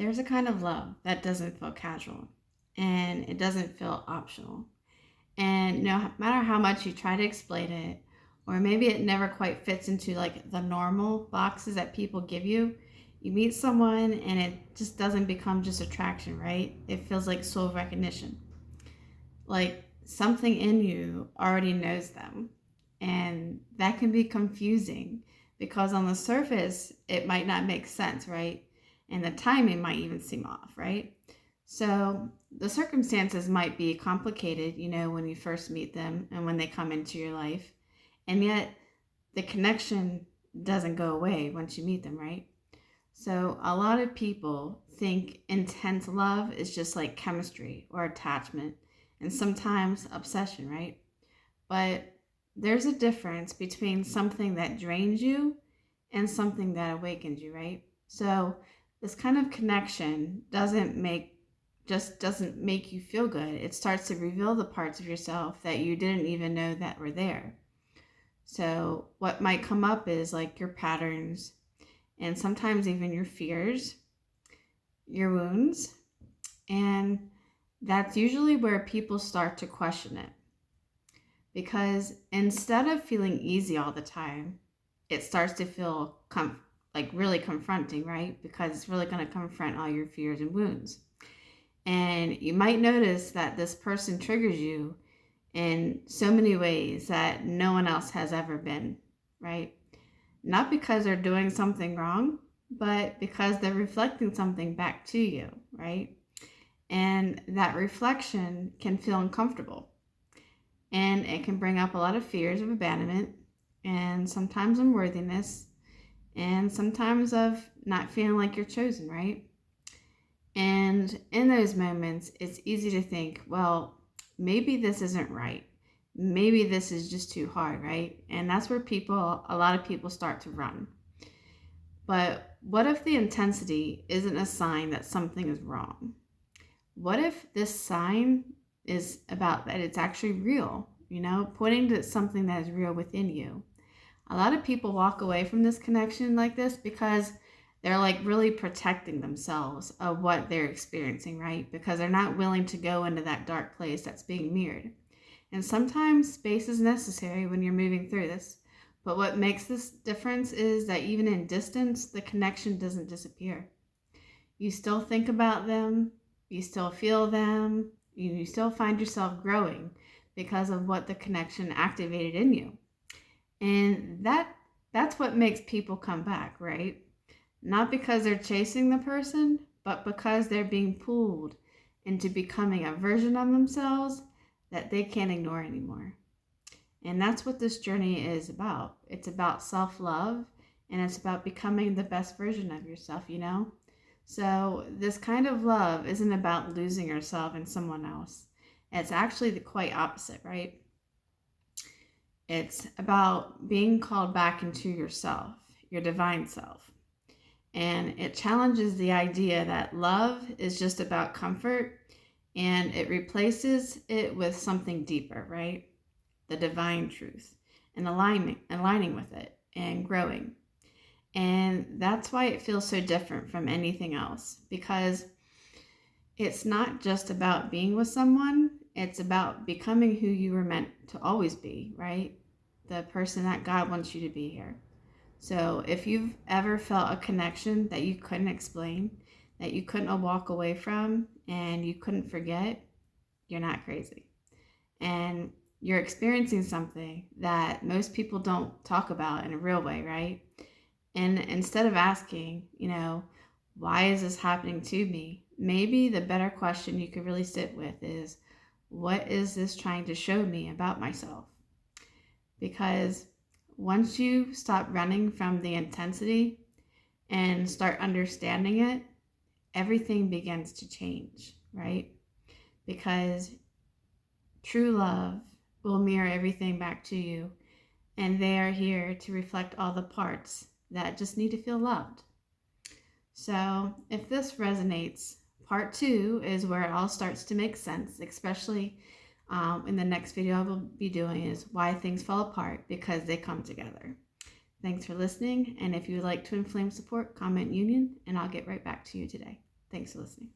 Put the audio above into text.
There's a kind of love that doesn't feel casual and it doesn't feel optional. And no matter how much you try to explain it, or maybe it never quite fits into like the normal boxes that people give you, you meet someone and it just doesn't become just attraction, right? It feels like soul recognition. Like something in you already knows them. And that can be confusing because on the surface, it might not make sense, right? And the timing might even seem off, right? So the circumstances might be complicated, when you first meet them and when they come into your life. And yet the connection doesn't go away once you meet them, right? So a lot of people think intense love is just like chemistry or attachment and sometimes obsession, right? But there's a difference between something that drains you and something that awakens you, right? So this kind of connection doesn't make you feel good. It starts to reveal the parts of yourself that you didn't even know that were there. So what might come up is like your patterns and sometimes even your fears, your wounds, and that's usually where people start to question it. Because instead of feeling easy all the time, it starts to feel like really confronting, right? Because it's really going to confront all your fears and wounds. And you might notice that this person triggers you in so many ways that no one else has ever been, right? Not because they're doing something wrong, but because they're reflecting something back to you, right? And that reflection can feel uncomfortable. And it can bring up a lot of fears of abandonment and sometimes unworthiness and sometimes of not feeling like you're chosen, right? And in those moments, it's easy to think, well, maybe this isn't right. Maybe this is just too hard, right? And that's where a lot of people start to run. But what if the intensity isn't a sign that something is wrong? What if this sign is about that it's actually real, pointing to something that is real within you? A lot of people walk away from this connection like this because they're like really protecting themselves of what they're experiencing, right? Because they're not willing to go into that dark place that's being mirrored. And sometimes space is necessary when you're moving through this. But what makes this difference is that even in distance, the connection doesn't disappear. You still think about them, you still feel them, you still find yourself growing because of what the connection activated in you. And that's what makes people come back, right? Not because they're chasing the person, but because they're being pulled into becoming a version of themselves that they can't ignore anymore. And that's what this journey is about. It's about self-love and it's about becoming the best version of yourself. So this kind of love isn't about losing yourself in someone else. It's actually the quite opposite, right? It's about being called back into yourself, your divine self. And it challenges the idea that love is just about comfort and it replaces it with something deeper, right? The divine truth and aligning with it and growing. And that's why it feels so different from anything else, because it's not just about being with someone, it's about becoming who you were meant to always be, right? The person that God wants you to be here. So if you've ever felt a connection that you couldn't explain, that you couldn't walk away from, and you couldn't forget, you're not crazy. And you're experiencing something that most people don't talk about in a real way, right? And instead of asking, why is this happening to me? Maybe the better question you could really sit with is, what is this trying to show me about myself? Because once you stop running from the intensity and start understanding it, everything begins to change, right? Because true love will mirror everything back to you, and they are here to reflect all the parts that just need to feel loved. So if this resonates, part 2 is where it all starts to make sense, especially in the next video I will be doing is why things fall apart because they come together. Thanks for listening, and if you would like to inflame support, comment union, and I'll get right back to you today. Thanks for listening.